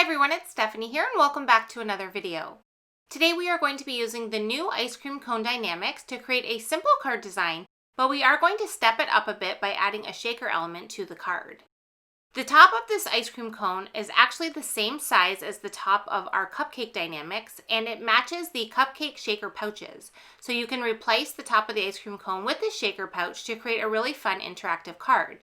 everyone, it's Stephanie here and welcome back to another video. Today we are going to be using the new Ice Cream Cone Die-namics to create a simple card design, but we are going to step it up a bit by adding a shaker element to the card. The top of this ice cream cone is actually the same size as the top of our Cupcake Die-namics, and it matches the Cupcake Shaker Pouches. So you can replace the top of the ice cream cone with this shaker pouch to create a really fun interactive card.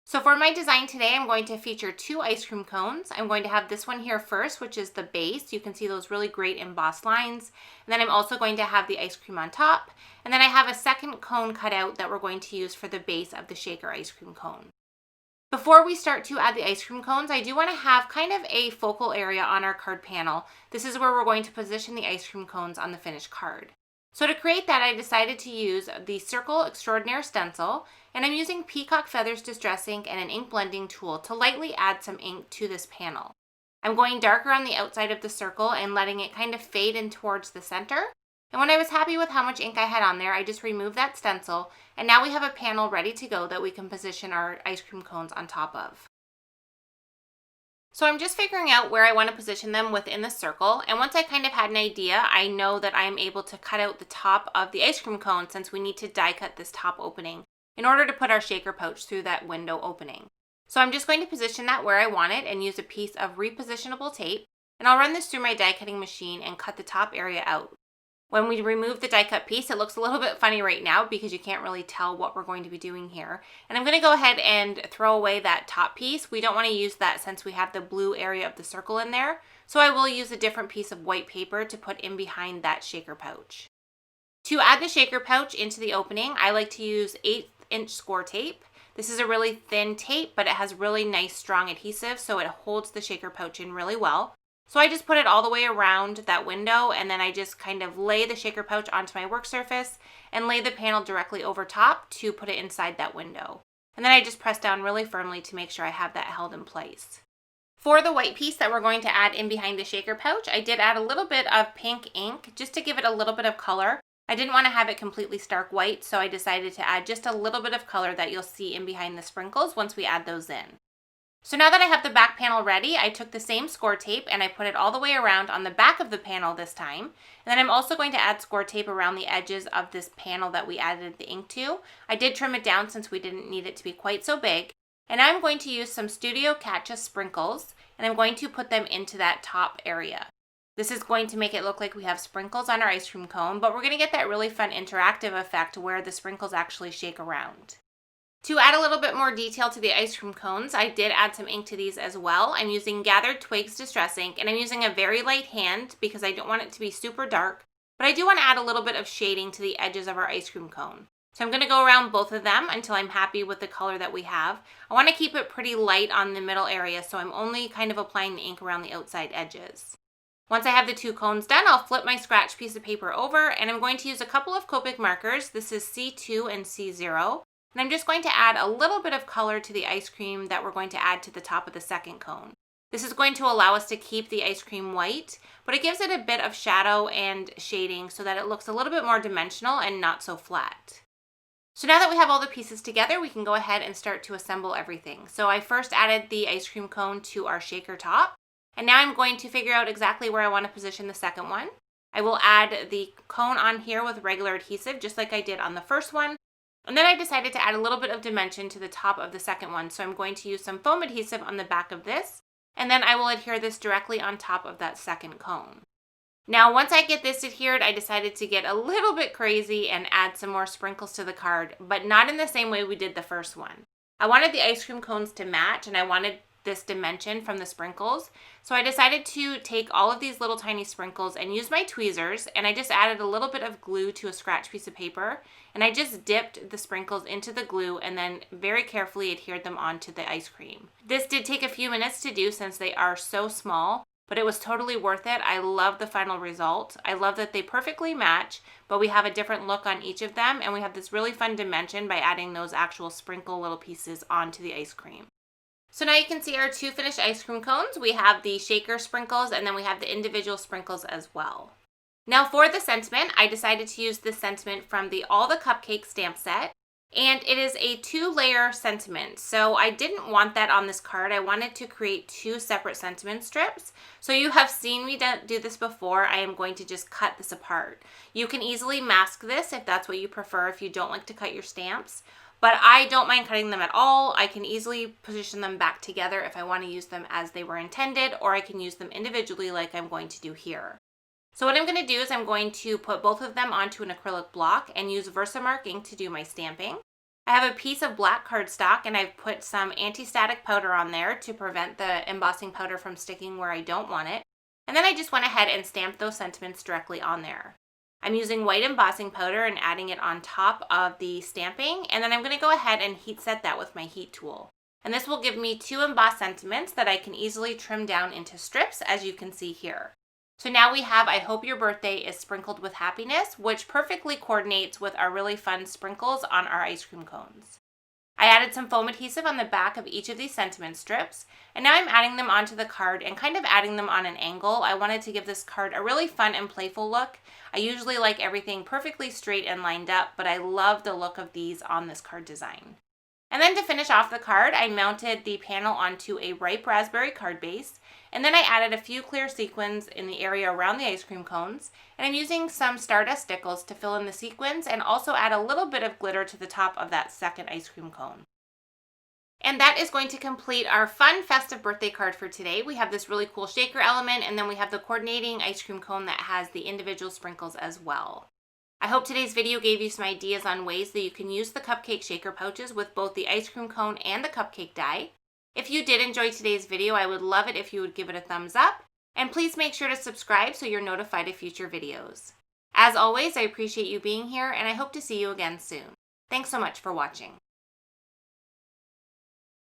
So for my design today, I'm going to feature two ice cream cones. I'm going to have this one here first, which is the base. You can see those really great embossed lines. And then I'm also going to have the ice cream on top. And then I have a second cone cut out that we're going to use for the base of the shaker ice cream cone. Before we start to add the ice cream cones, I do want to have kind of a focal area on our card panel. This is where we're going to position the ice cream cones on the finished card. So to create that, I decided to use the Circle Extraordinaire Stencil, and I'm using Peacock Feathers Distress Ink and an ink blending tool to lightly add some ink to this panel. I'm going darker on the outside of the circle and letting it kind of fade in towards the center. And when I was happy with how much ink I had on there, I just removed that stencil, and now we have a panel ready to go that we can position our ice cream cones on top of. So I'm just figuring out where I want to position them within the circle, and once I kind of had an idea, I know that I am able to cut out the top of the ice cream cone since we need to die cut this top opening in order to put our shaker pouch through that window opening. So I'm just going to position that where I want it and use a piece of repositionable tape, and I'll run this through my die cutting machine and cut the top area out. When we remove the die cut piece, it looks a little bit funny right now because you can't really tell what we're going to be doing here. And I'm going to go ahead and throw away that top piece. We don't want to use that since we have the blue area of the circle in there. So I will use a different piece of white paper to put in behind that shaker pouch. To add the shaker pouch into the opening, I like to use 1/8" score tape. This is a really thin tape, but it has really nice strong adhesive, so it holds the shaker pouch in really well. So I just put it all the way around that window, and then I just kind of lay the shaker pouch onto my work surface and lay the panel directly over top to put it inside that window. And then I just press down really firmly to make sure I have that held in place. For the white piece that we're going to add in behind the shaker pouch, I did add a little bit of pink ink just to give it a little bit of color. I didn't want to have it completely stark white, so I decided to add just a little bit of color that you'll see in behind the sprinkles once we add those in. So now that I have the back panel ready, I took the same score tape and I put it all the way around on the back of the panel this time. And then I'm also going to add score tape around the edges of this panel that we added the ink to. I did trim it down since we didn't need it to be quite so big. And now I'm going to use some Studio Catcha sprinkles, and I'm going to put them into that top area. This is going to make it look like we have sprinkles on our ice cream cone, but we're going to get that really fun interactive effect where the sprinkles actually shake around. To add a little bit more detail to the ice cream cones, I did add some ink to these as well. I'm using Gathered Twigs Distress Ink, and I'm using a very light hand because I don't want it to be super dark, but I do want to add a little bit of shading to the edges of our ice cream cone. So I'm going to go around both of them until I'm happy with the color that we have. I want to keep it pretty light on the middle area, so I'm only kind of applying the ink around the outside edges. Once I have the two cones done, I'll flip my scratch piece of paper over, and I'm going to use a couple of Copic markers. This is C2 and C0. And I'm just going to add a little bit of color to the ice cream that we're going to add to the top of the second cone. This is going to allow us to keep the ice cream white, but it gives it a bit of shadow and shading so that it looks a little bit more dimensional and not so flat. So now that we have all the pieces together, we can go ahead and start to assemble everything. So I first added the ice cream cone to our shaker top, and now I'm going to figure out exactly where I want to position the second one. I will add the cone on here with regular adhesive, just like I did on the first one. And then I decided to add a little bit of dimension to the top of the second one. So I'm going to use some foam adhesive on the back of this, and then I will adhere this directly on top of that second cone. Now, once I get this adhered, I decided to get a little bit crazy and add some more sprinkles to the card, but not in the same way we did the first one. I wanted the ice cream cones to match, and I wanted this dimension from the sprinkles. So I decided to take all of these little tiny sprinkles and use my tweezers, and I just added a little bit of glue to a scratch piece of paper, and I just dipped the sprinkles into the glue and then very carefully adhered them onto the ice cream. This did take a few minutes to do since they are so small, but it was totally worth it. I love the final result. I love that they perfectly match, but we have a different look on each of them, and we have this really fun dimension by adding those actual sprinkle little pieces onto the ice cream. So now you can see our two finished ice cream cones. We have the shaker sprinkles, and then we have the individual sprinkles as well. Now for the sentiment, I decided to use this sentiment from the All the Cupcakes stamp set. And it is a 2-layer sentiment. So I didn't want that on this card. I wanted to create 2 separate sentiment strips. So you have seen me do this before. I am going to just cut this apart. You can easily mask this if that's what you prefer, if you don't like to cut your stamps. But I don't mind cutting them at all. I can easily position them back together if I want to use them as they were intended, or I can use them individually like I'm going to do here. So what I'm going to do is I'm going to put both of them onto an acrylic block and use Versamark ink to do my stamping. I have a piece of black cardstock and I've put some anti-static powder on there to prevent the embossing powder from sticking where I don't want it. And then I just went ahead and stamped those sentiments directly on there. I'm using white embossing powder and adding it on top of the stamping, and then I'm going to go ahead and heat set that with my heat tool. And this will give me 2 embossed sentiments that I can easily trim down into strips, as you can see here. So now we have I Hope Your Birthday is Sprinkled with Happiness, which perfectly coordinates with our really fun sprinkles on our ice cream cones. I added some foam adhesive on the back of each of these sentiment strips, and now I'm adding them onto the card and kind of adding them on an angle. I wanted to give this card a really fun and playful look. I usually like everything perfectly straight and lined up, but I love the look of these on this card design. And then to finish off the card, I mounted the panel onto a ripe raspberry card base, and then I added a few clear sequins in the area around the ice cream cones, and I'm using some Stardust stickles to fill in the sequins and also add a little bit of glitter to the top of that second ice cream cone. And that is going to complete our fun festive birthday card for today. We have this really cool shaker element, and then we have the coordinating ice cream cone that has the individual sprinkles as well. I hope today's video gave you some ideas on ways that you can use the Cupcake Shaker Pouches with both the ice cream cone and the cupcake die. If you did enjoy today's video, I would love it if you would give it a thumbs up, and please make sure to subscribe so you're notified of future videos. As always, I appreciate you being here, and I hope to see you again soon. Thanks so much for watching.